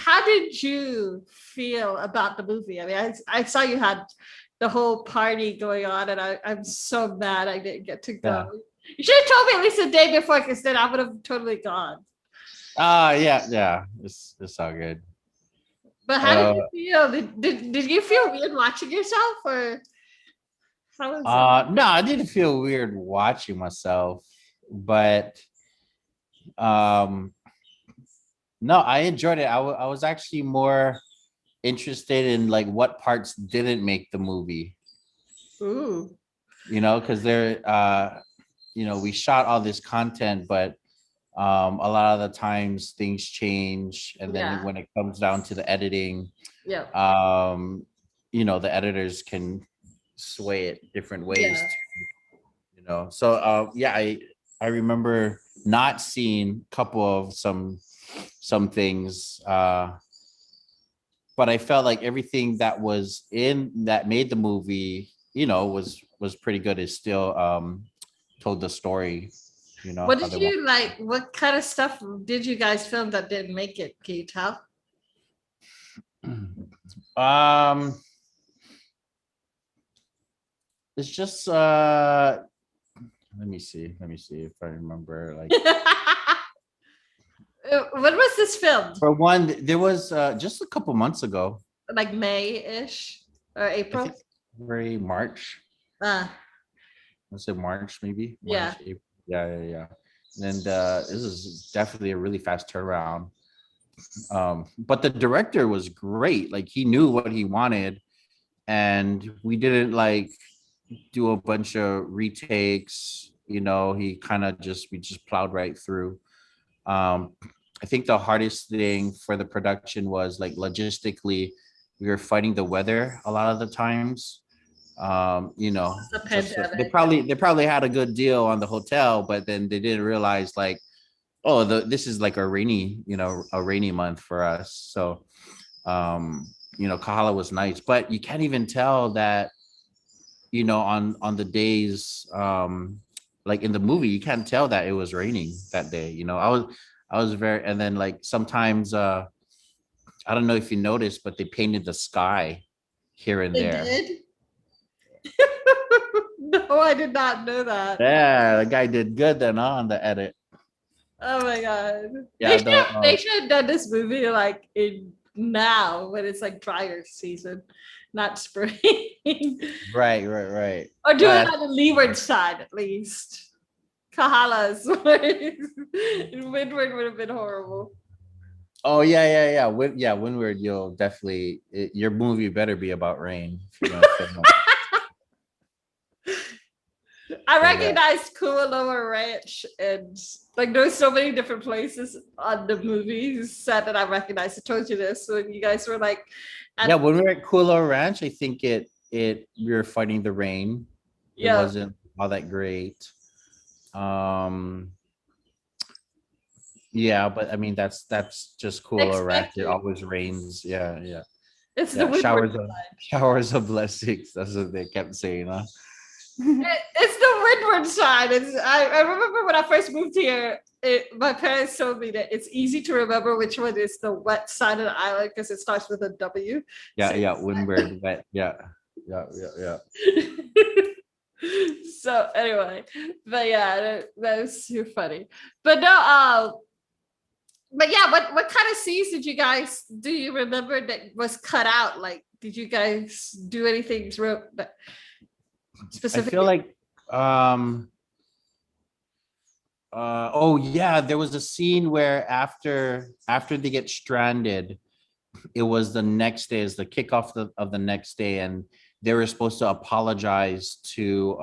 how did you feel about the movie? I mean, I saw you had the whole party going on, and I'm so mad I didn't get to go. Yeah. You should have told me at least the day before, because then I would have totally gone. Yeah. It's all good. But how did you feel? Did you feel weird watching yourself, or how was it? No, I didn't feel weird watching myself, but no, I enjoyed it. I was actually more interested in like what parts didn't make the movie. Ooh. Because we shot all this content, but a lot of the times things change, and then when it comes down to the editing, Yeah. The editors can sway it different ways. So I remember not seeing a couple of some things, but I felt like everything that was in that made the movie, was pretty good. It still told the story. What did you like? What kind of stuff did you guys film that didn't make it? Can you tell? It's just let me see if I remember. Like, when was this filmed? for one, there was just a couple months ago, like May-ish or April. February, March. Let's say March, maybe. March, April. Yeah. And this is definitely a really fast turnaround. But the director was great. Like, he knew what he wanted, and we didn't like do a bunch of retakes. He kind of we just plowed right through. I think the hardest thing for the production was like logistically, we were fighting the weather a lot of the times. They probably had a good deal on the hotel, but then they didn't realize like, this is like a rainy month for us. So, Kahala was nice, but you can't even tell that, on the days, like in the movie, you can't tell that it was raining that day. I was very, and then like sometimes, I don't know if you noticed, but they painted the sky here and there. They did? No, I did not know that. Yeah, the guy did good then on the edit. Oh my god. Yeah, they should have done this movie like in now when it's like drier season, not spring. Right. Or do it on the leeward side at least. Kahala's windward would have been horrible. Oh yeah. Windward, you'll definitely, your movie better be about rain. I recognized Kualoa Ranch, and like there's so many different places on the movie set that I recognized. I told you this when you guys were like, when we were at Kualoa Ranch, I think we were fighting the rain. It wasn't all that great. But I mean that's just Kualoa Ranch. It always rains. Yeah. It's the showers of blessings. That's what they kept saying, huh? It's the windward side. I remember when I first moved here, my parents told me that it's easy to remember which one is the wet side of the island because it starts with a W. Windward, wet. Yeah. So anyway, but yeah, that was too funny. But no, but yeah, what kind of scenes did you guys do? You remember that was cut out? Like, did you guys do anything specifically? I feel like there was a scene where after they get stranded, it was the next day, is the kickoff of the next day, and they were supposed to apologize to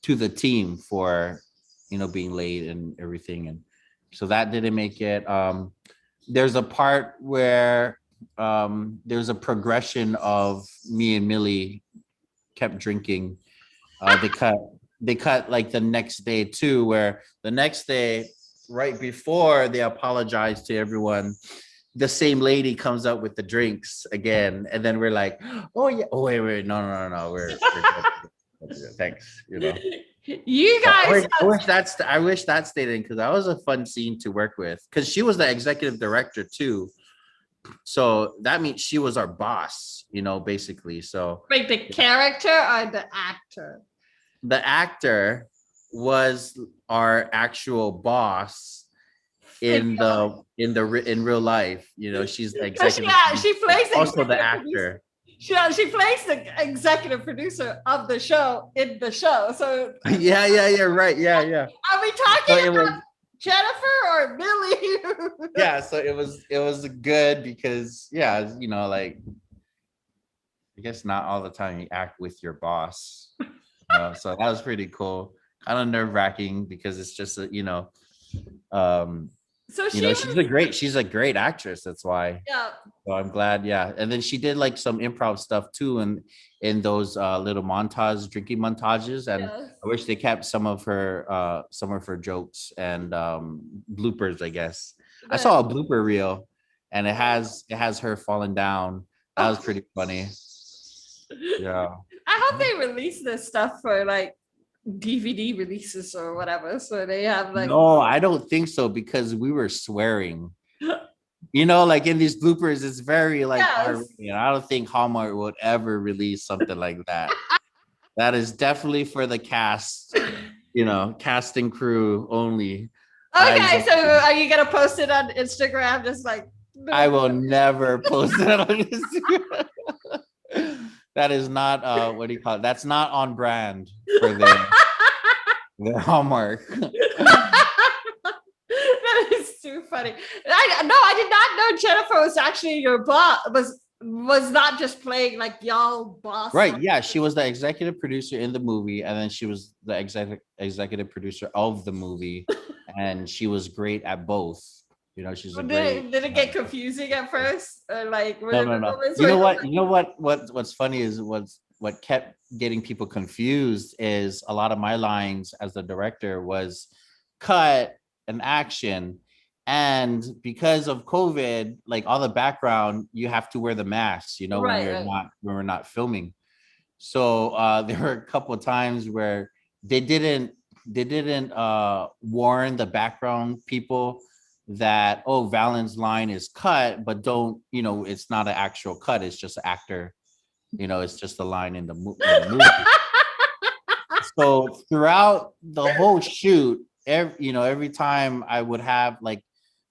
the team for being late and everything, and so that didn't make it. There's a part where there's a progression of me and Millie kept drinking. They cut like the next day too, where the next day, right before they apologize to everyone, the same lady comes up with the drinks again, and then we're like, oh yeah, oh wait, no, we're good. Thanks. You guys, I wish that stayed in, because that was a fun scene to work with, because she was the executive director too So that means she was our boss, basically. So Like the character or the actor? the actor was our actual boss in real life. She's the So she executive she producer, plays the also the executive producer. actor. She plays the executive producer of the show in the show. So Yeah, right, yeah. are we So talking it was, about Jennifer or Millie? yeah, so it was good because, yeah, like, I guess not all the time you act with your boss. So that was pretty cool. Kind of nerve-wracking because it's just um So she was, she's a great actress. That's why. yeah. So I'm glad, yeah. And then she did like some improv stuff too, and in those little drinking montages. And Yes. I wish they kept some of her jokes and bloopers, I guess. I saw a blooper reel, and it has her falling down. That was pretty funny. Yeah. I hope they release this stuff for like DVD releases or whatever. So they have like, No, I don't think so because we were swearing. Like in these bloopers, it's very like yes. R-rated. I don't think Hallmark would ever release something like that. That is definitely for the cast and crew only. Okay, so are you gonna post it on Instagram? Just like, I will never post that on Instagram. That is not what do you call it? That's not on brand for the Hallmark. That is too funny. I did not know Jennifer was actually your boss. Was not just playing like y'all boss. Right. Yeah. She was the executive producer in the movie, and then she was the executive producer of the movie. And she was great at both. She's a great. Did it get confusing at first? Or like, No, no, no. You know what? You know what's funny is what kept getting people confused is a lot of my lines as the director was cut and action. And because of COVID, like all the background, you have to wear the masks, when we're not filming. So there were a couple of times where they didn't warn the background people that, oh, Valen's line is cut, but don't, it's not an actual cut, it's just an actor, it's just a line in the movie. So throughout the whole shoot, every time I would have like,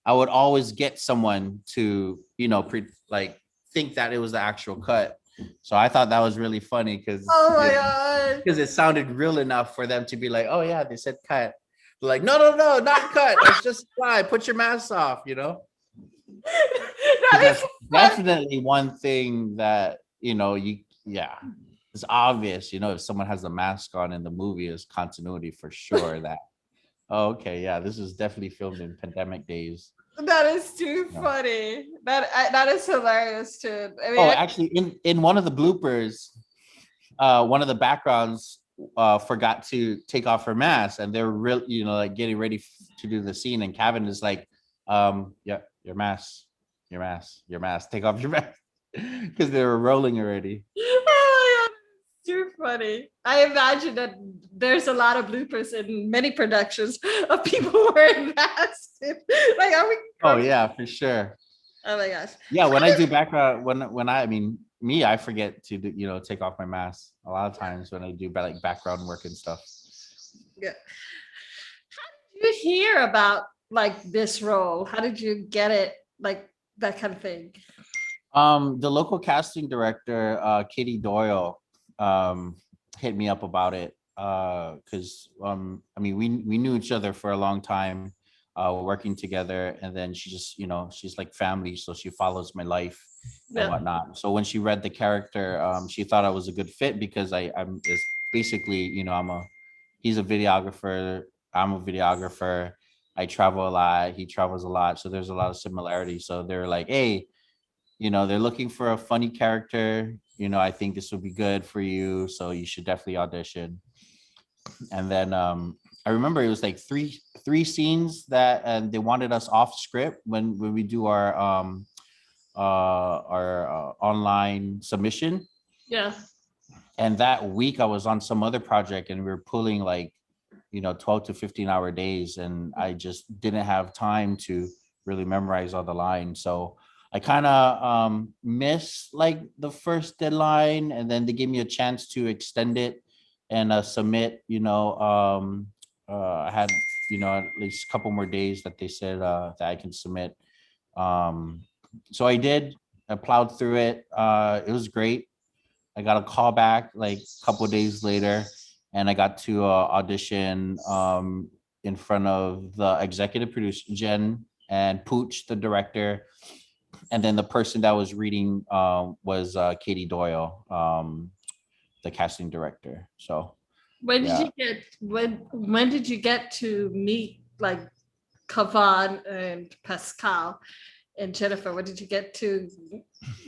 I would always get someone to, think that it was the actual cut. So I thought that was really funny because oh my god, because it sounded real enough for them to be like, oh yeah, they said cut. They're like, no, not cut. It's just fly. Put your mask off. That's definitely one thing that it's obvious. If someone has a mask on in the movie, is continuity for sure. That okay, yeah, this is definitely filmed in pandemic days. That is too funny. That is hilarious too. I mean, Actually, in one of the bloopers, one of the backgrounds forgot to take off her mask, and they're real, like getting ready to do the scene, and Kavan is like, yeah, your mask, take off your mask, because they were rolling already. oh my god, too funny. I imagine that there's a lot of bloopers in many productions of people wearing masks. Like, are we? Oh yeah, for sure. Oh my gosh. Yeah, when I do background, I forget to do, take off my mask a lot of times when I do like background work and stuff. Yeah. How did you hear about like this role? How did you get it? Like that kind of thing. The local casting director, Katie Doyle, hit me up about it because we knew each other for a long time, working together, and then she just she's like family, so she follows my life and whatnot. So when she read the character, she thought I was a good fit because I'm is basically he's a videographer, I'm a videographer, I travel a lot, he travels a lot, so there's a lot of similarities. So they're like, hey, they're looking for a funny character. I think this would be good for you, so you should definitely audition. And then I remember it was like three scenes that, and they wanted us off script when we do our online submission. Yeah. And that week I was on some other project, and we were pulling like 12 to 15 hour days, and I just didn't have time to really memorize all the lines. So I kind of missed like the first deadline, and then they gave me a chance to extend it and submit. I had at least a couple more days that they said that I can submit. Um, so I did. I plowed through it. It was great. I got a call back like a couple of days later, and I got to audition in front of the executive producer Jen and Pooch, the director, and then the person that was reading was Katie Doyle, the casting director. So When did yeah. you get when did you get to meet like Kavan and Pascal and Jennifer? When did you get to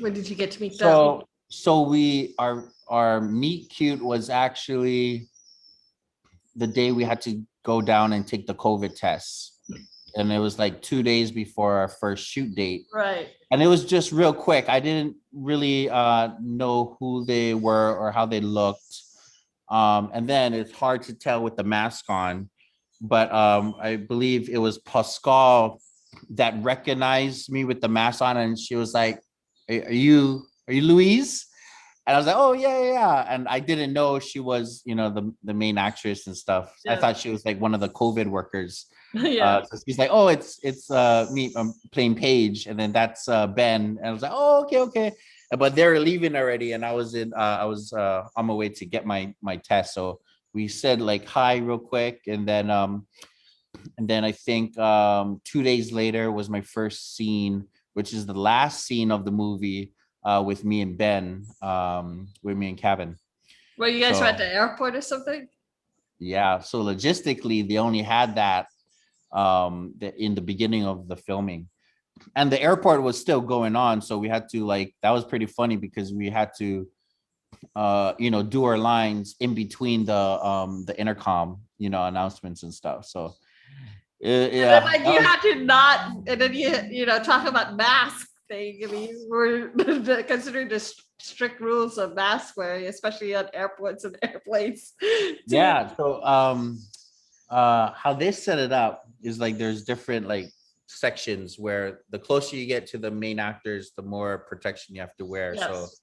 meet them? So we our meet cute was actually the day we had to go down and take the COVID tests. And it was like 2 days before our first shoot date. Right. And it was just real quick. I didn't really know who they were or how they looked. And then it's hard to tell with the mask on, but I believe it was Pascale that recognized me with the mask on, and she was like, are you Louise? And I was like, oh yeah. And I didn't know she was, the main actress and stuff. Yeah. I thought she was like one of the COVID workers. Yeah. So she's like, oh, it's me. I'm playing Paige, and then that's Ben. And I was like, oh, okay. But they're leaving already, and I was on my way to get my test. So we said like hi real quick, and then I think 2 days later was my first scene, which is the last scene of the movie with me and Ben, with me and Kavan. Were you guys at the airport or something? Yeah. So logistically, they only had that in the beginning of the filming, and the airport was still going on. So we had to that was pretty funny because we had to do our lines in between the intercom, announcements and stuff. So yeah. And then, you had to not, and then you talk about mask thing. I mean, we're considering the strict rules of mask wearing, especially on airports and airplanes. Yeah. So how they set it up is like there's different sections where the closer you get to the main actors, the more protection you have to wear. Yes.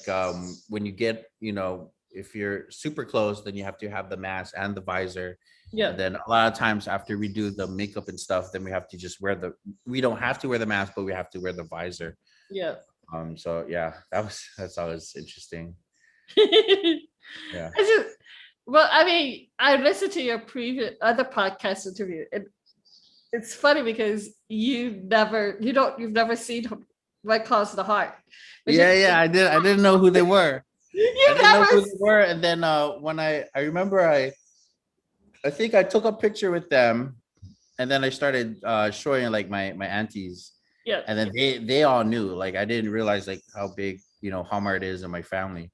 So when you get, if you're super close, then you have to have the mask and the visor. Yeah. And then a lot of times after we do the makeup and stuff, then we have to just we don't have to wear the mask, but we have to wear the visor. Yeah. So yeah, that's always interesting. Yeah. Well, I mean, I listened to your previous other podcast interview, and it's funny because you've never seen What Caused the Heart. Yeah, I didn't know who they were. You never know who they were, and then when I remember I think I took a picture with them, and then I started showing my aunties. Yeah. And then they all knew. I didn't realize how big Hallmark is in my family.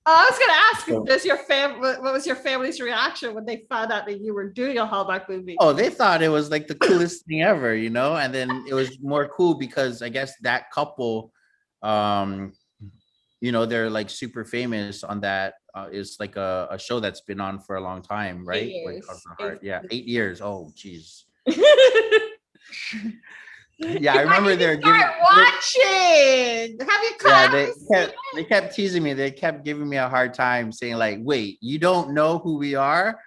I was gonna ask, what was your family's reaction when they found out that you were doing a Hallmark movie? Oh, they thought it was the coolest thing ever, and then it was more cool because I guess that couple, they're super famous on that. Is a show that's been on for a long time, right? 8 years. Yeah, 8 years. Oh, geez. Yeah, I remember they're watching. Have you caught? Yeah, they kept teasing me. They kept giving me a hard time, saying wait, you don't know who we are?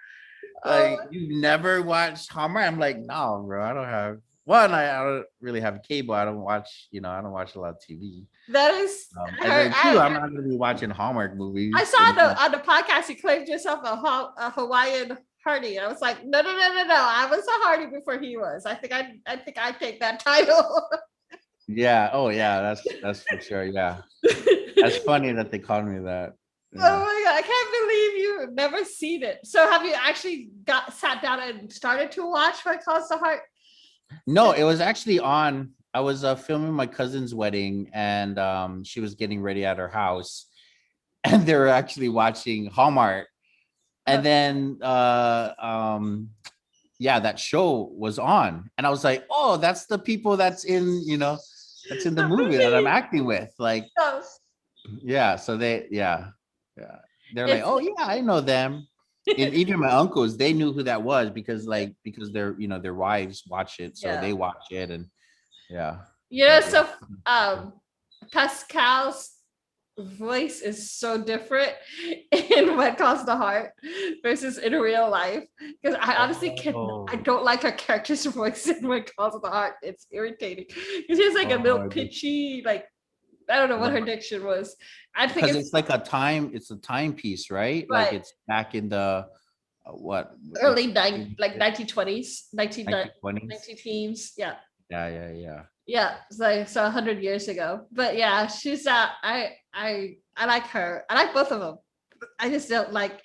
You've never watched Hallmark? I'm like, no, bro, I don't have one. I don't really have cable. I don't watch, I don't watch a lot of TV. That is, and then two, I'm not going to be watching Hallmark movies. I saw on the podcast you claimed yourself a Hawaiian Hardy. I was like, no. I was a Hardy before he was. I think I take that title. Yeah. Oh, yeah. That's for sure. Yeah. That's funny that they called me that. Yeah. Oh my God! I can't believe you've never seen it. So have you actually sat down and started to watch What Caused the Heart? No, it was actually on. I was filming my cousin's wedding, and she was getting ready at her house, and they were actually watching Hallmark. And then that show was on, and I was like, oh, that's the people that's in the movie that I'm acting with. Yeah, so they're like, oh yeah, I know them. And even my uncles, they knew who that was because their their wives watch it, so they watch it. And yeah. But yeah. So Pascal's voice is so different in What Calls the Heart versus in real life. Because I honestly I Oh, don't like her character's voice in What Calls the Heart. It's irritating. Because she's like a little oh, pitchy, like I don't know what her right. diction was. I think Because it's it's like it's a timepiece, right? Like right. it's back in the what Early it's like 1920s, 1920s. 19 teens. Yeah. Yeah, yeah, yeah. Yeah, it's like so 100 years ago. But yeah, she's I like her. I like both of them. I just don't like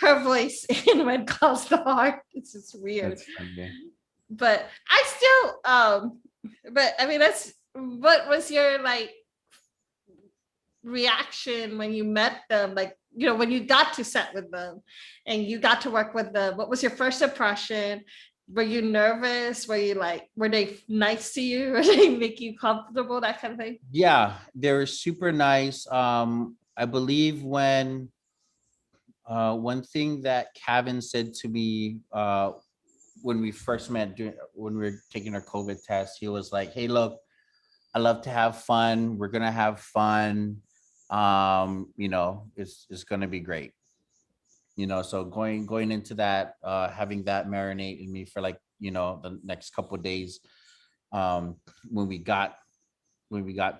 her voice in When Calls the Heart. It's just weird. That's funny. But I still but I mean that's what was your like reaction when you met them, like when you got to set with them and you got to work with them? What was your first impression? Were you nervous? Were you like, were they nice to you? Were they make you comfortable, that kind of thing? Yeah, they were super nice. I believe one thing that Kavan said to me when we first met when we were taking our COVID test, he was like, "Hey, look, I love to have fun. We're gonna have fun. It's gonna be great." So going into that, having that marinate in me for like the next couple of days, um, when we got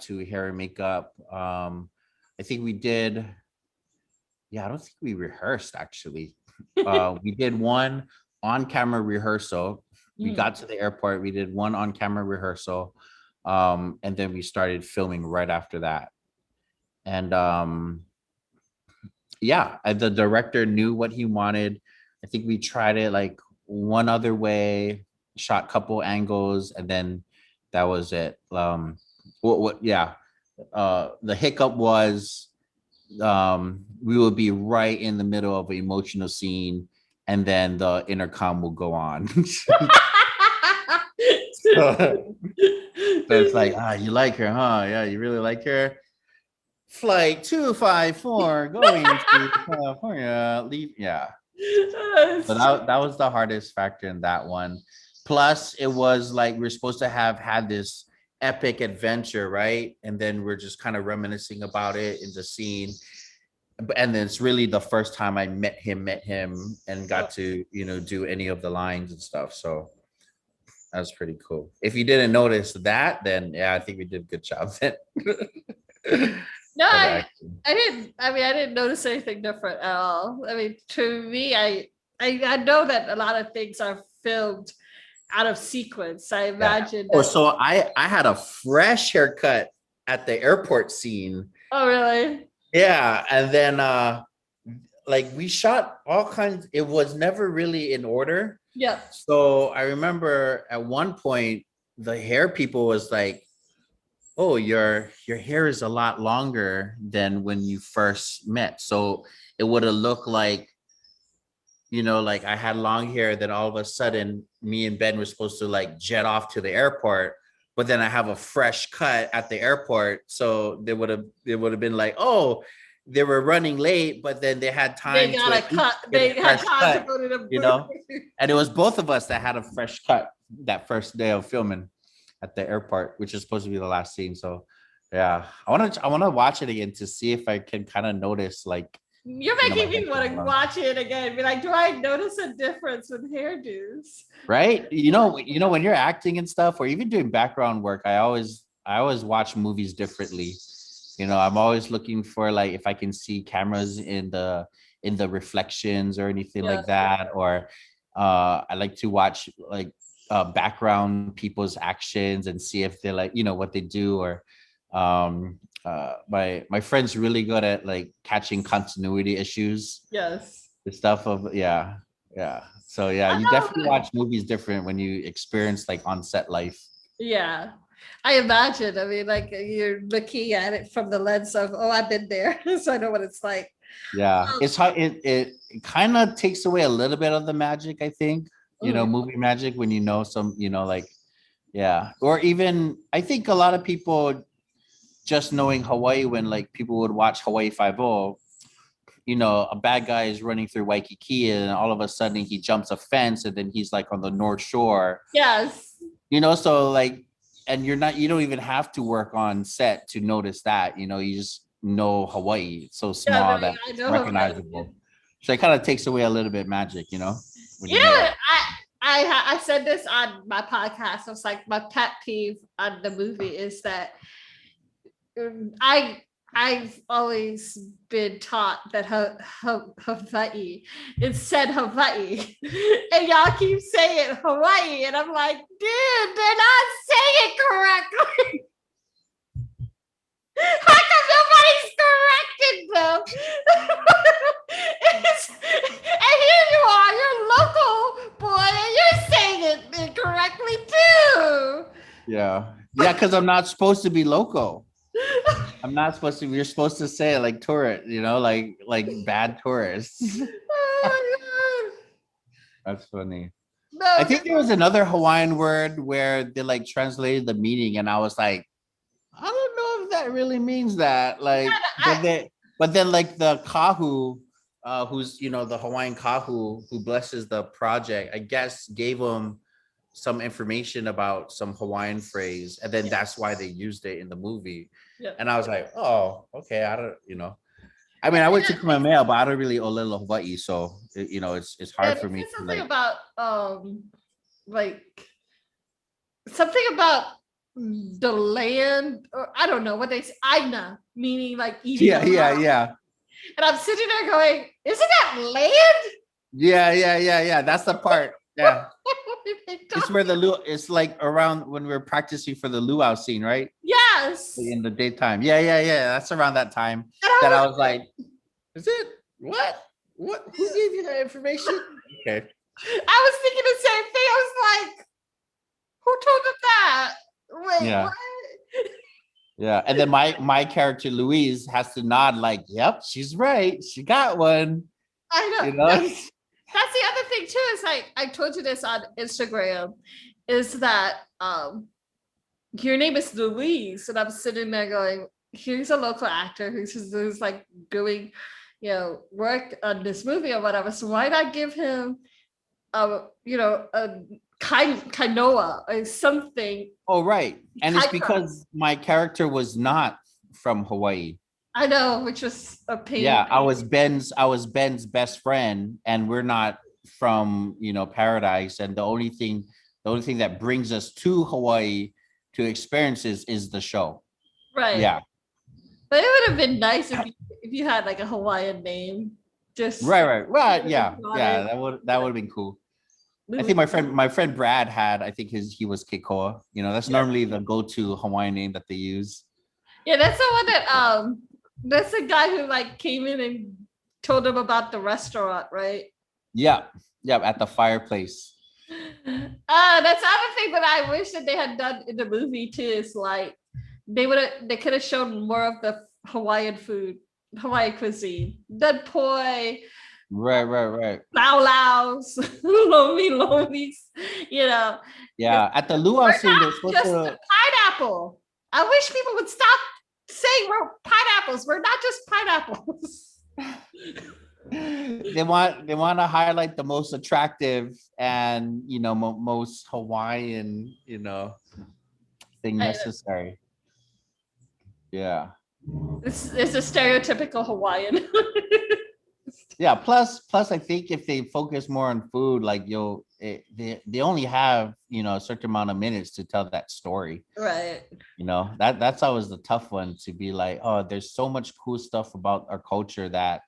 to hair and makeup, I think we did. Yeah, I don't think we rehearsed actually. We did one on camera rehearsal. We Mm. got to the airport. We did one on camera rehearsal, and then we started filming right after that. And yeah, the director knew what he wanted. I think we tried it like one other way, shot couple angles, and then that was it. Yeah. The hiccup was we will be right in the middle of an emotional scene, and then the intercom will go on. So it's like, you like her, huh? Yeah, you really like her. Flight 254 going to California. Leave. Yeah. So that was the hardest factor in that one. Plus, it was like we're supposed to have had this epic adventure, right? And then we're just kind of reminiscing about it in the scene. And then it's really the first time I met him and got to, do any of the lines and stuff. So that was pretty cool. If you didn't notice that, then yeah, I think we did a good job then. No, For the acting. I didn't. I mean, I didn't notice anything different at all. I mean, to me, I know that a lot of things are filmed out of sequence. I Yeah. imagine Oh, that. so I had a fresh haircut at the airport scene. Oh, really? Yeah, and then like we shot all kinds. It was never really in order. Yeah. So I remember at one point the hair people was like, "Oh, your hair is a lot longer than when you first met." So it would have looked like, like I had long hair, then all of a sudden me and Ben were supposed to like jet off to the airport, but then I have a fresh cut at the airport. So it would have been like, oh, they were running late, but then they had They time to got a at least cut. get a They had fresh time to cut, go to the you booth. know? And it was both of us that had a fresh cut that first day of filming at the airport, which is supposed to be the last scene. So yeah, I want to watch it again to see if I can kind of notice like, You're my making me hair want to color. watch it again. Be like, do I notice a difference with hairdos? Right? When you're acting and stuff, or even doing background work, I always watch movies differently. I'm always looking for like if I can see cameras in the reflections or anything Yeah. like that, or I like to watch like background people's actions and see if they're like what they do, or my friend's really good at like catching continuity issues, Yes. the stuff of yeah. So yeah, I you definitely know. watch movies different when you experience like on set life. Yeah. I imagine. I mean, like you're looking at it from the lens of, oh, I've been there, so I know what it's like. Yeah, it's hard. It kind of takes away a little bit of the magic, I think. Oh, Movie magic when some, like yeah, or even I think a lot of people just knowing Hawaii when like people would watch Hawaii 5-0, a bad guy is running through Waikiki and all of a sudden he jumps a fence and then he's like on the North Shore. yes. So like you don't even have to work on set to notice that, you just know Hawaii. It's so small that I it's know recognizable. So it kind of takes away a little bit magic, when you know Yeah, it. I said this on my podcast. I was like, my pet peeve on the movie is that I I've always been taught that Hawaii, it said Hawaii, and y'all keep saying Hawaii, and I'm like, dude, they're not saying it correctly. How come nobody's corrected them? And here you are, you're local boy, and you're saying it incorrectly too. Yeah. Yeah, because I'm not supposed to be local. I'm not supposed to. You're supposed to say it like tourist, like bad tourists. Oh That's funny. my I God. think there was another Hawaiian word where they like translated the meaning, and I was like, I don't know if that really means that. Like, but then like the kahu, who's the Hawaiian kahu who blesses the project, I guess gave him some information about some Hawaiian phrase, and then that's why they used it in the movie. Yeah. And I was like, oh, okay. I don't. I mean, I went to Kamehameha, but I don't really olelo Hawaii, so it's hard for me to Something like. about like something about the land, or I don't know what they say, Aina, meaning like eating. Yeah. And I'm sitting there going, isn't that land? Yeah. That's the part. Yeah. It's where it's like around when we were practicing for the luau scene, right? Yes. In the daytime. Yeah. That's around that time And I was like, is it what? Who gave you that information? Okay. I was thinking the same thing. I was like, who told them that? Wait, Yeah. what? Yeah. And then my character Louise has to nod like, yep, she's right. She got one. I know. That's the other thing too, is like I told you this on Instagram, is that your name is Louise, and I'm sitting there going, here's a local actor who's like doing work on this movie or whatever, so why not give him a kainoa or something. Oh, right. And it's because my character was not from Hawaii. I know, which was a pain. Yeah, I was Ben's best friend, and we're not from Paradise. And the only thing that brings us to Hawaii to experiences is the show. Right. Yeah. But it would have been nice if you had like a Hawaiian name. Just right. Yeah. That would have been cool. I think my friend Brad had. I think he was Keikoa. That's normally the go-to Hawaiian name that they use. Yeah, that's the one that that's the guy who like came in and told him about the restaurant, right? Yeah, at the fireplace. That's the other thing that I wish that they had done in the movie too, is like they could have shown more of the Hawaiian food, Hawaiian cuisine. Done poi. Right. Lao laos, lomis, Yeah, at the luau scene, they're supposed just to pineapple. I wish people would stop saying we're pineapples. We're not just pineapples. they want to highlight the most attractive and most Hawaiian thing necessary. Yeah, it's a stereotypical Hawaiian. Yeah. Plus, I think if they focus more on food, like they only have a certain amount of minutes to tell that story. Right. That's always the tough one, to be like, oh, there's so much cool stuff about our culture that,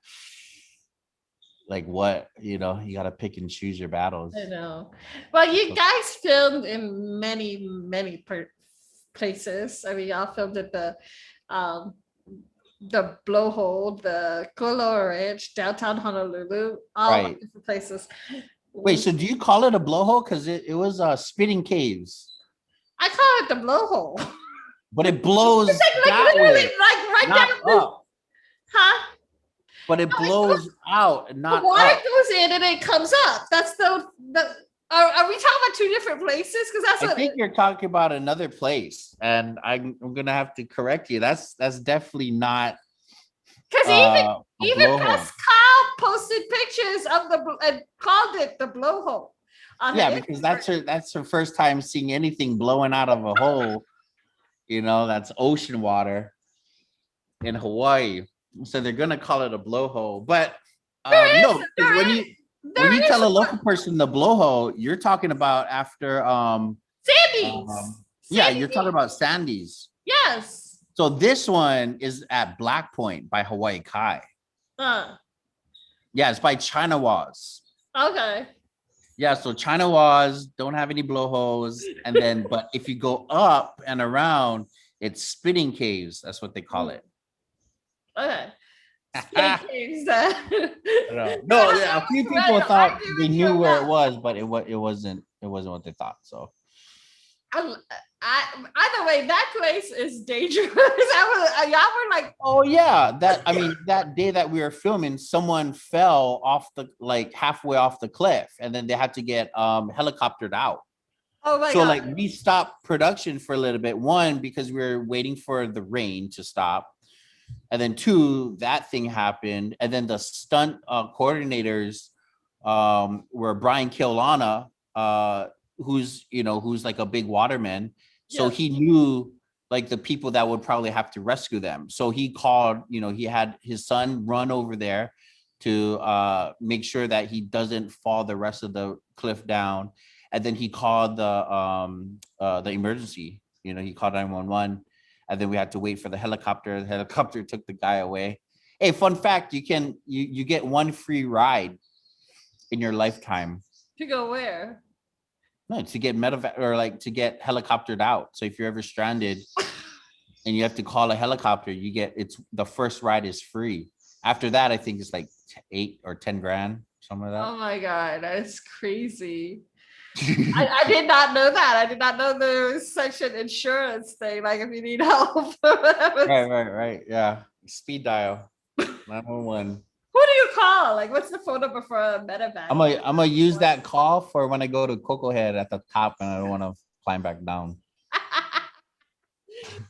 like, what you got to pick and choose your battles. I know. Well, you guys filmed in many places. I mean, y'all filmed at the Blowhole, the Koloa Ranch, downtown Honolulu, all different places. Wait, so do you call it a blowhole? Because it was spitting caves. I call it the Blowhole. But it blows it's like that literally, way, like right not down up. Huh? But it blows out and not the water up. goes in and it comes up. That's the are we talking about two different places? Because that's I think you're talking about another place, and I'm gonna have to correct you. That's definitely not. Because even Pascale posted pictures of and called it the blowhole. Yeah, because that's her first time seeing anything blowing out of a hole That's ocean water in Hawaii. So they're gonna call it a blowhole. But There is, no, because there when is, you there is tell a local person the blowhole, you're talking about after Sandy's. yeah, Sandy you're talking Beach. about Sandy's. Yes. So this one is at Black Point by Hawaii Kai. Uh, Yeah, it's by China Was. okay. Yeah, so China Was don't have any blowholes. And then, but if you go up and around, it's spitting caves. That's what they call it. Okay. Spinning caves. Then. No, yeah, a few people I thought agree they with you knew on where that. it was, but it wasn't what they thought. So I, either way, that place is dangerous. Y'all were like, oh yeah, that day that we were filming, someone fell off halfway off the cliff, and then they had to get helicoptered out. oh my So god. we stopped production for a little bit. One, because we were waiting for the rain to stop. And then two, that thing happened. And then the stunt coordinators were Brian Keolana, who's like a big waterman. So Yes. he knew like the people that would probably have to rescue them. So he called, he had his son run over there to make sure that he doesn't fall the rest of the cliff down. And then he called the emergency. He called 911. And then we had to wait for the helicopter. The helicopter took the guy away. Hey, fun fact, you get one free ride in your lifetime. To go where? No, to get medevac or to get helicoptered out. So if you're ever stranded and you have to call a helicopter, the first ride is free. After that, I think it's like 8 or 10 grand, something like that. Oh my god, that's crazy. I did not know that. I did not know there was such an insurance thing. Like if you need help. Right. Yeah. Speed dial 911. Who do you call? Like, what's the phone number for a medevac? I'm gonna use that call for when I go to Coco Head at the top and I don't want to climb back down.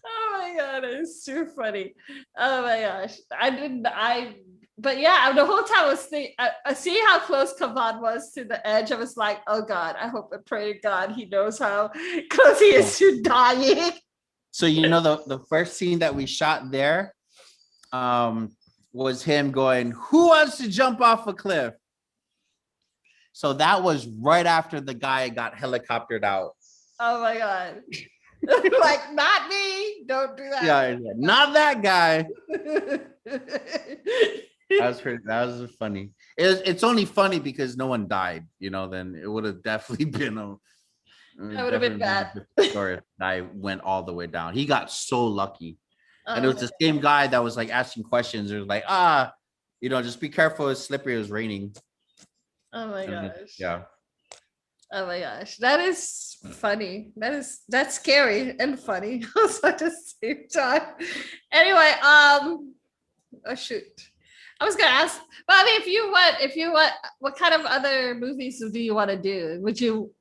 Oh my god, it's too funny. Oh my gosh, but yeah, the whole time I was thinking, I see how close Kavan was to the edge. I was like, oh god, I hope and pray to God he knows how close he is to dying. So the first scene that we shot there, was him going, "Who wants to jump off a cliff?" So that was right after the guy got helicoptered out. Oh my god. Like, not me. Don't do that. Yeah, not that guy. That was funny. It's only funny because no one died, then it would have definitely been that would have been bad. Story if the guy went all the way down. He got so lucky. And it was the same guy that was like asking questions. It was like, just be careful. It's slippery. It was raining. Oh my gosh. Yeah. Oh my gosh. That is funny. That's scary and funny also at the same time. Anyway, oh shoot. I was gonna ask, but I mean, if you want, what kind of other movies do you want to do? Would you,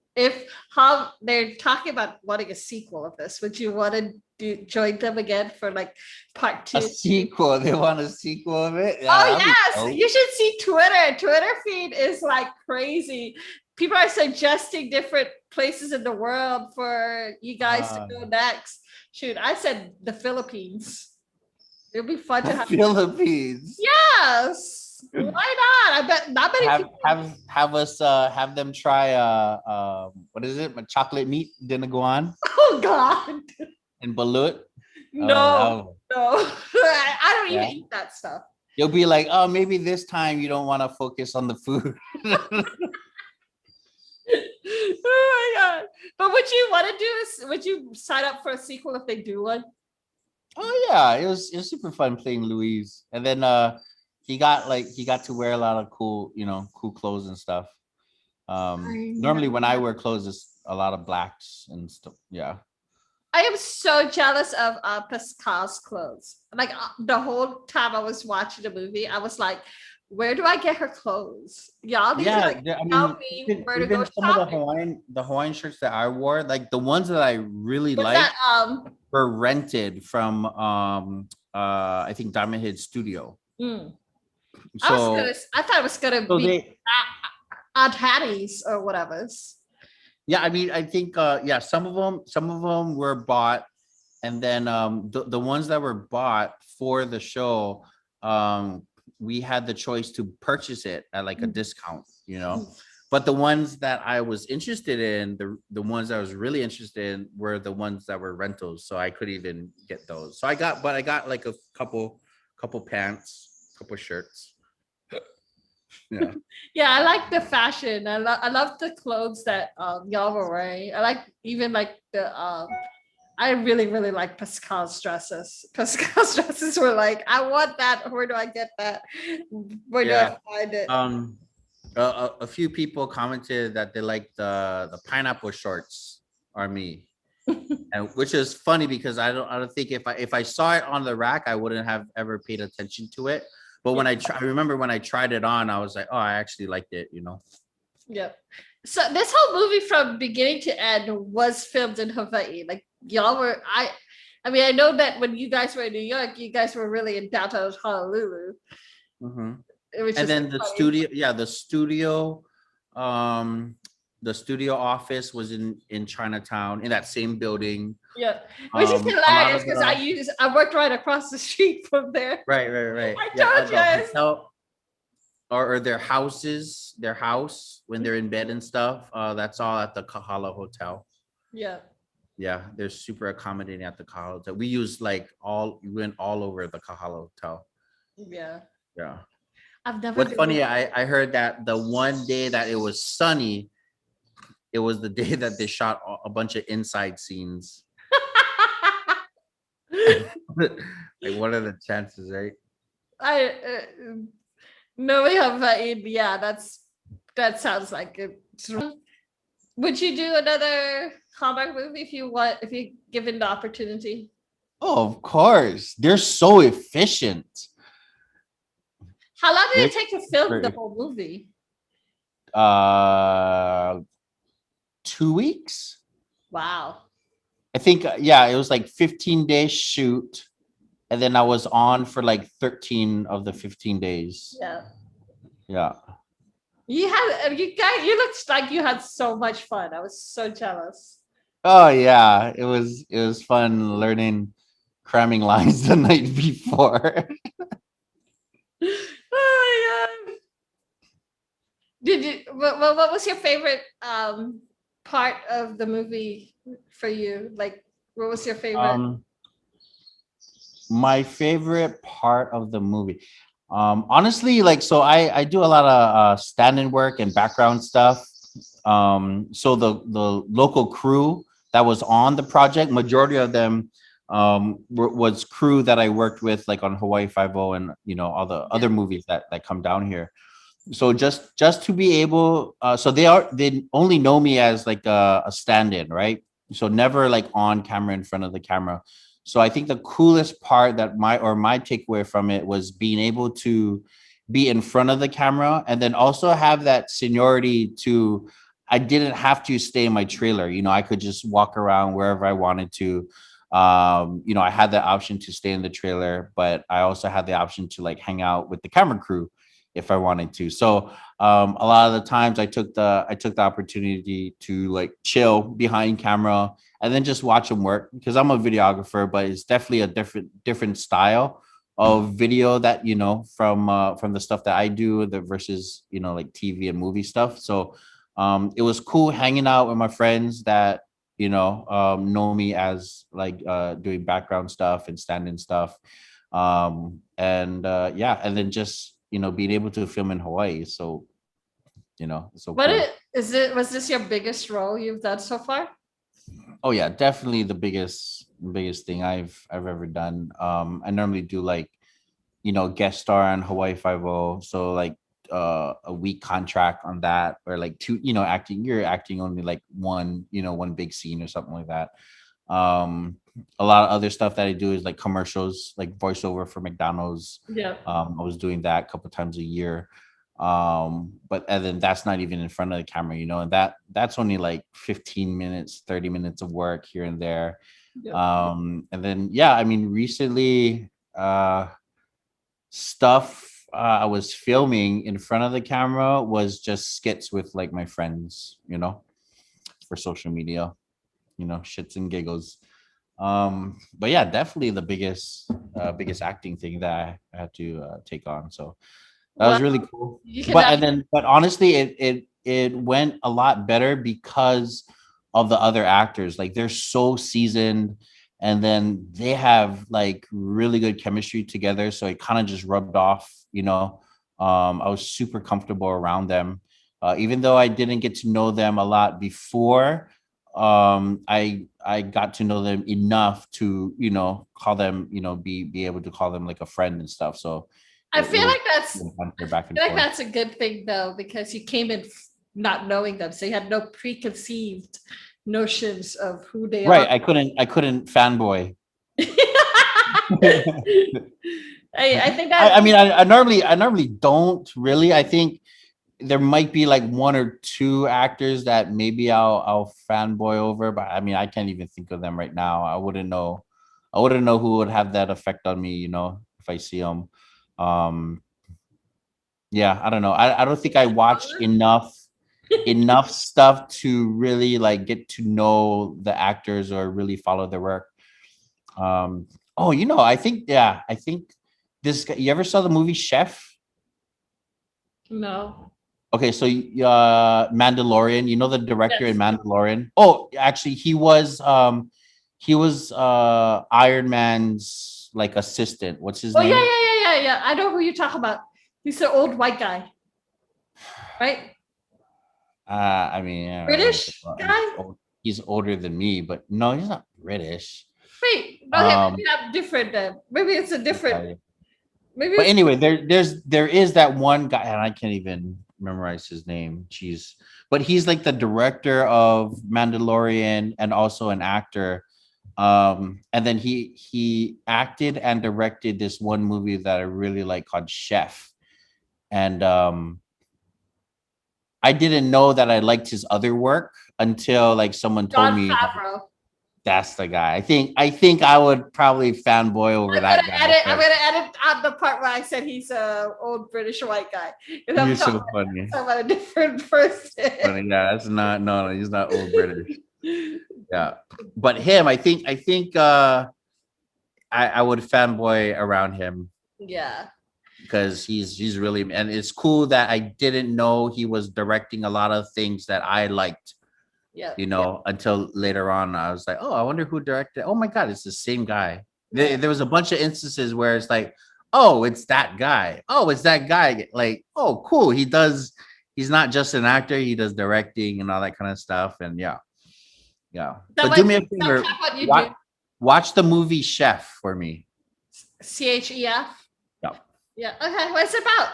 how they're talking about wanting a sequel of this, would you want to join them again for like part 2? A sequel? They want a sequel of it? Yeah, oh yes, you should see Twitter. Twitter feed is like crazy. People are suggesting different places in the world for you guys to go next. Shoot, I said the Philippines. It'll be fun to have Philippines. Yes. Why not? I bet not many people have them try what is it? Chocolate meat dinaguan. Oh god. And balut. No. I don't even eat that stuff. You'll be like, oh, maybe this time you don't want to focus on the food. Oh my god. But would you want to would you sign up for a sequel if they do one? Oh yeah, it was super fun playing Louise. And then he got to wear a lot of cool clothes and stuff. Normally when I wear clothes, it's a lot of blacks and stuff. Yeah. I am so jealous of Pascale's clothes. Like the whole time I was watching the movie, I was like, where do I get her clothes? Y'all need to tell me where to go shopping. Some of the Hawaiian shirts that I wore, like the ones that I really liked, were rented from I think Diamond Head Studio. So I thought it was gonna be Aunt Hattie's or whatever's. Yeah, I mean, I think some of them were bought And then the ones that were bought for the show, we had the choice to purchase it at like a discount, you know. But the ones that I was interested in, the ones I was really interested in were the ones that were rentals. So I couldn't even get those. So I got like a couple pants, couple shirts. Yeah. Yeah, I like the fashion. I love the clothes that y'all were wearing. I like even like the I really, really like Pascal's dresses. Pascal's dresses were like, I want that. Where do I get that? Where do I Yeah. find it? A few people commented that they like the pineapple shorts are me. And which is funny because I don't think if I saw it on the rack, I wouldn't have ever paid attention to it. But when I remember when I tried it on, I was like, oh, I actually liked it, you know. Yep. So this whole movie from beginning to end was filmed in Hawaii. Like y'all were I mean, I know that when you guys were in New York, you guys were really in downtown Honolulu, Mm-hmm. which And is then funny. um, the studio office was in Chinatown in that same building. Yeah, which is A lot hilarious of because the I worked right across the street from there. right. I Yeah, told you the guys. hotel or their house when they're in bed and stuff. That's all at the Kahala Hotel. Yeah, Yeah, they're super accommodating at the Kahala Hotel. We went all over the Kahala Hotel. yeah. Yeah. I've never What's been in. funny, I heard that the one day that it was sunny, it was the day that they shot a bunch of inside scenes. Like, what are the chances, right? I no, we have yeah. That sounds like it. Would you do another Hallmark movie if you want? If you given the opportunity? Oh, of course. They're so efficient. How long did They're it take to film the super, whole movie? uh 2 weeks. Wow. I think yeah, it was like 15-day shoot. And then I was on for like 13 of the 15 days. Yeah. Yeah. You guys, you looked like you had so much fun. I was so jealous. Oh yeah. It was fun learning cramming lines the night before. Oh my god. Did you what was your favorite part of the movie for you? Like what was your favorite? Um my favorite part of the movie. Honestly, like so I do a lot of stand-in work and background stuff. So the local crew that was on the project, majority of them was crew that I worked with like on Hawaii 5 and you know all the Yeah. other movies that come down here. So just to be able so they only know me as like a stand-in, right? So never like on camera in front of the camera. So I think the coolest part that my takeaway from it was being able to be in front of the camera and then also have that seniority to I didn't have to stay in my trailer. You know, I could just walk around wherever I wanted to. You know, I had the option to stay in the trailer, but I also had the option to like hang out with the camera crew if I wanted to. So a lot of the times I took the opportunity to like chill behind camera and then just watch them work because I'm a videographer, but it's definitely a different style of video that you know from the stuff that I do the versus you know like TV and movie stuff. So it was cool hanging out with my friends that you know me as like doing background stuff and stand-in stuff and yeah and then just you know being able to film in Hawaii so you know it's so What cool. it is it was this your biggest role you've done so far? Oh yeah, definitely the biggest thing I've ever done. I normally do like you know guest star on Hawaii 50, so like a week contract on that or like two you know acting you're acting only like one you know one big scene or something like that. um a lot of other stuff that I do is like commercials like voiceover for McDonald's. Yeah. I was doing that a couple times a year. But and then that's not even in front of the camera, you know, and that's only like 15 minutes 30 minutes of work here and there. Yeah. And then yeah I mean recently stuff I was filming in front of the camera was just skits with like my friends, you know, for social media, you know, shits and giggles. But yeah, definitely the biggest acting thing that I had to take on. So that was Well, really cool. you But cannot. but honestly, it went a lot better because of the other actors. Like they're so seasoned, and then they have like really good chemistry together. So it kind of just rubbed off. I was super comfortable around them, even though I didn't get to know them a lot before. I got to know them enough to call them be able to call them like a friend and stuff. So I it feel was like that's. banter I back and feel like forth. that's a good thing though, because you came in not knowing them, so you had no preconceived notions of who they are. Right. I couldn't fanboy. I think that. I mean, I normally don't really. I think there might be like one or two actors that maybe I'll fanboy over, but I mean, I can't even think of them right now. I wouldn't know who would have that effect on me, if I see them. Um, yeah, I don't know. I don't think I watch enough stuff to really like get to know the actors or really follow their work. Oh, I think this guy, you ever saw the movie Chef? No. Okay, so Mandalorian, the director in Yes. Mandalorian. Oh, actually he was Iron Man's like assistant. What's his Oh yeah, name? yeah, yeah, yeah, yeah. I know who you talk about. He's the old white guy, right? I mean, I don't know. British guy. He's older than me, but no, he's not British. Wait, okay, Um, maybe I'm different then. Maybe it's a different. yeah. Maybe But it's. anyway, there is that one guy, and I can't even memorize his name. Jeez. But he's like the director of Mandalorian and also an actor. And then he acted and directed this one movie that I really like called Chef. And I didn't know that I liked his other work until like someone told John me Favreau. that's the guy. I think I would probably fanboy over I'm gonna that guy. edit. I'm But gonna edit out the part where I said he's a old British white guy. And I'm you're talking so funny. about a different person. Funny. Yeah, that's not no, he's not old British. Yeah. But him, I think I would fanboy around him Yeah. because he's really, and it's cool that I didn't know he was directing a lot of things that I liked, Yeah. until later on. I was like, oh, I wonder who directed. Oh my god, it's the same guy. Yeah. There was a bunch of instances where it's like, oh, it's that guy. Oh, it's that guy. Like, oh, cool. He's not just an actor, he does directing and all that kind of stuff. And yeah. Yeah. That So do what me a that's favor. what you do. Watch the movie Chef for me. CHEF. Yeah. Yeah. Okay. What's it about?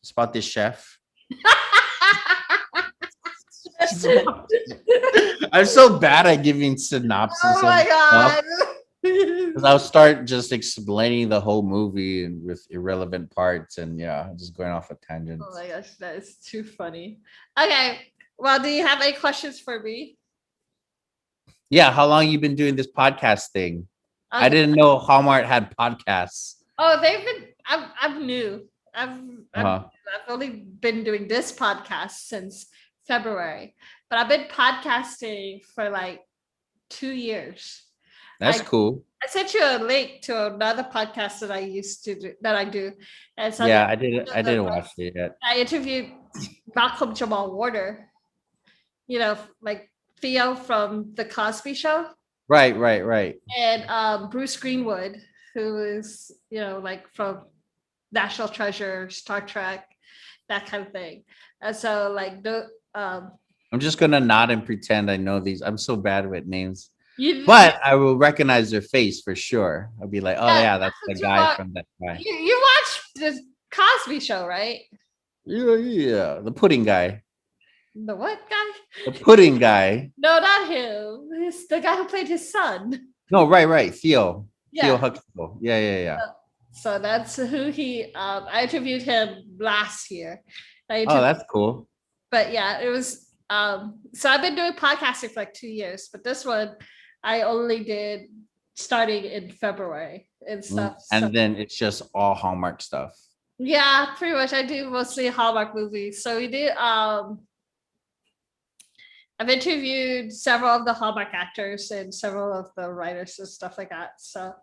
It's about this chef. I'm so bad at giving synopsis Oh of my stuff. god. 'Cause I'll start just explaining the whole movie and with irrelevant parts, and yeah, just going off a tangent. Oh my gosh, that is too funny. Okay. Well, do you have any questions for me? Yeah, how long you been doing this podcast thing? I Okay. didn't know Hallmark had podcasts. Oh, they've been. I'm new. I've I've Uh-huh. I've only been doing this podcast since February, but I've been podcasting for like 2 years. That's I cool. I sent you a link to another podcast that I used to do that I do, and so Yeah, I didn't watch it yet. I interviewed Malcolm Jamal Warner. Like Theo from the Cosby Show, Right, right, right. and Bruce Greenwood, who is like from National Treasure, Star Trek, that kind of thing. And so like the I'm just gonna nod and pretend I know these. I'm so bad with names, you but I will recognize their face for sure. I'll be like, oh yeah, yeah, that's the guy from that guy. you watch the Cosby Show, right? Yeah, yeah, the pudding guy. The what guy? The pudding guy. No, not him. It's the guy who played his son. No, right, right. Theo. Theo Yeah. Huxtable. Yeah, yeah, yeah. So that's who he. I interviewed him last year. Oh, that's cool. But yeah, it was. So I've been doing podcasting for like 2 years, but this one I only did starting in February and stuff. So And then it's just all Hallmark stuff. yeah, pretty much. I do mostly Hallmark movies. So we did. I've interviewed several of the Hallmark actors and several of the writers and stuff like that. So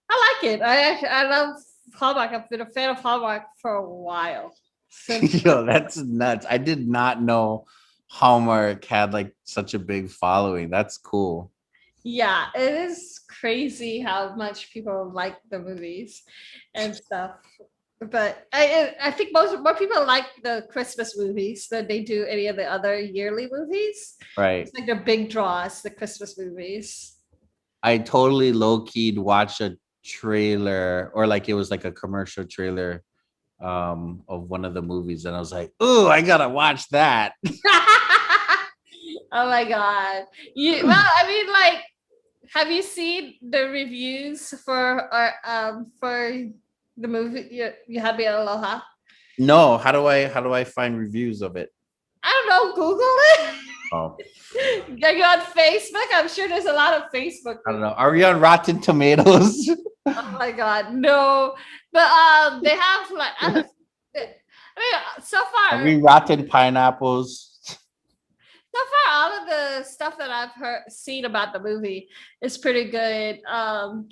I like it. I love Hallmark. I've been a fan of Hallmark for a while. Yo, that's nuts. I did not know Hallmark had like such a big following. That's cool. Yeah, it is crazy how much people like the movies and stuff. But I think more people like the Christmas movies than they do any of the other yearly movies. Right. It's like their big draws, the Christmas movies. I totally low-keyed watched a trailer, or like it was like a commercial trailer of one of the movies, and I was like, "Ooh, I gotta watch that." Oh my god! Well, I mean, like, have you seen the reviews for the movie? You had me at Aloha. No, how do I find reviews of it? I don't know. Google it. Oh, Are you on Facebook? I'm sure there's a lot of Facebook. I don't know. Are we on Rotten Tomatoes? Oh my god, no! But they have like, I mean, so Are far, we Rotten Pineapples? all of the stuff that I've seen about the movie is pretty good.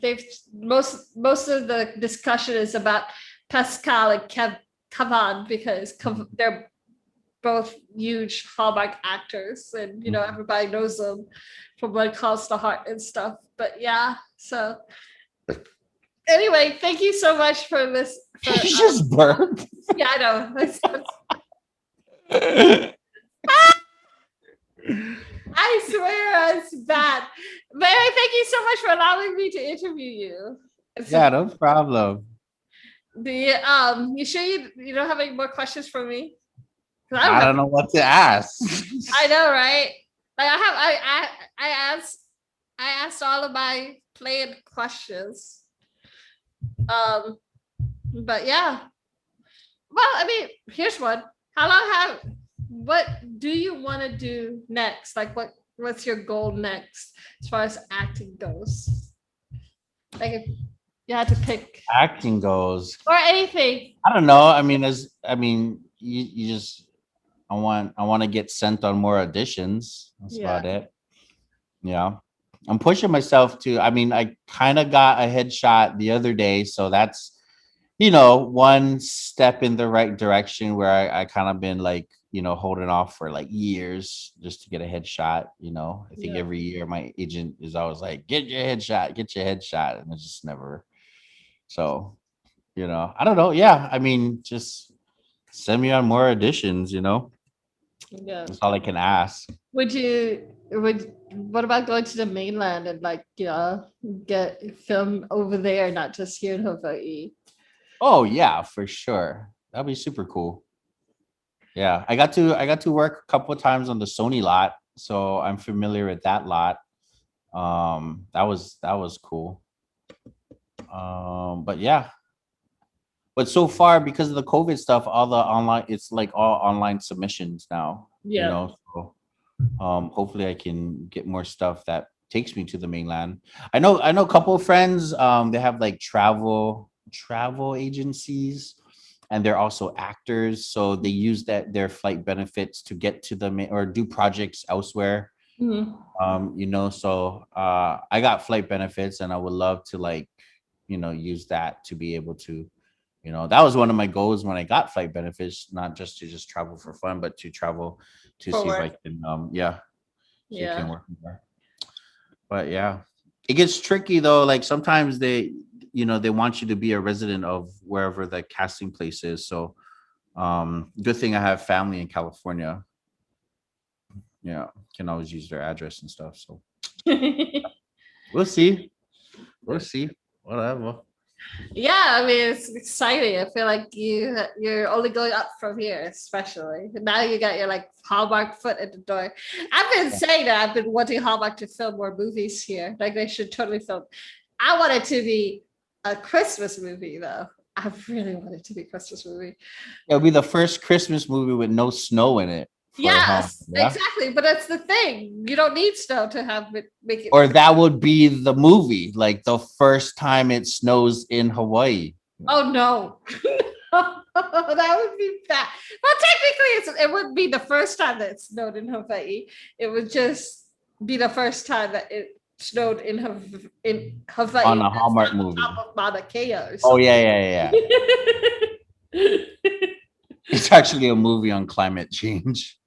They've most of the discussion is about Pascale and Kavan because they're both huge Hallmark actors, and everybody knows them from What Calls the Heart and stuff. But yeah, so anyway, thank you so much for this. You just burped. Yeah, I know. I swear it's bad. But anyway, thank you so much for allowing me to interview you. Yeah, no problem. You sure you don't have any more questions for me? I don't know what to ask. I know, right? Like I asked all of my planned questions. But yeah. Well, I mean, here's one. What do you want to do next? Like what's your goal next as far as acting goes? Like if you had to pick Acting goes. or anything. I don't know. You just I want to get sent on more auditions. That's about it. Yeah. I'm pushing myself to, I kind of got a headshot the other day, so that's one step in the right direction where I kind of been like, holding off for like years just to get a headshot. I think every year my agent is always like, get your headshot. And it's just never. So, I don't know. Yeah. Just send me on more auditions, Yeah. That's all I can ask. What about going to the mainland and like, get film over there, not just here in Hawaii? Oh yeah, for sure. That'd be super cool. Yeah, I got to work a couple of times on the Sony lot, so I'm familiar with that lot. That was cool. But yeah. But so far, because of the COVID stuff, it's like all online submissions now. Yeah. So hopefully I can get more stuff that takes me to the mainland. I know a couple of friends, they have like travel agencies, and they're also actors, so they use their flight benefits to get to or do projects elsewhere. So I got flight benefits, and I would love to like use that to be able to that was one of my goals when I got flight benefits, not just to just travel for fun, but to travel to see if I can see if I can work more. But yeah, it gets tricky though. Like sometimes they want you to be a resident of wherever the casting place is. So good thing I have family in California. Yeah, can always use their address and stuff. So we'll see. Whatever. Yeah, I mean it's exciting. I feel like you're only going up from here, especially now you got your like Hallmark foot at the door. I've been saying that I've been wanting Hallmark to film more movies here. Like they should totally film. I want it to be a Christmas movie though. I really want it to be a Christmas movie. It'll be the first Christmas movie with no snow in it. Yes, exactly. But that's the thing. You don't need snow to have it make it. Or that would be the movie, like the first time it snows in Hawaii. Oh no. That would be bad. Well, technically, it would be the first time that it snowed in Hawaii. It would just be the first time that it snowed in Hawaii. On a That's Hallmark not on movie. top of Mauna Kea or Oh something. yeah. It's actually a movie on climate change.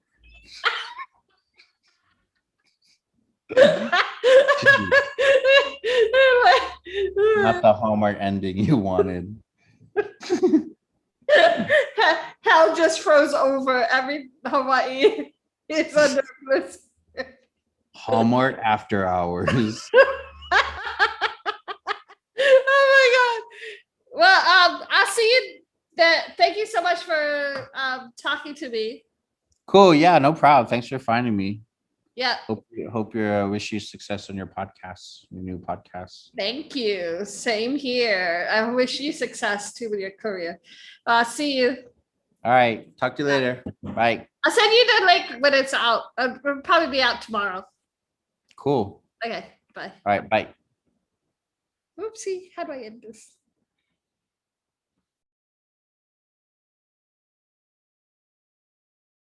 Not the Hallmark ending you wanted. Hell just froze over. Every Hawaii is under blizzard. Hallmark After Hours. Oh my god. Well, I'll see you. Thank you so much for talking to me. Cool. Yeah, no problem. Thanks for finding me. Yeah. Hope you wish you success on your podcast, your new podcast. Thank you. Same here. I wish you success too with your career. See you. All right. Talk to you later. Bye. I'll send you the link when it's out. It'll probably be out tomorrow. Cool. Okay. Bye. All right. Bye. Oopsie. How do I end this?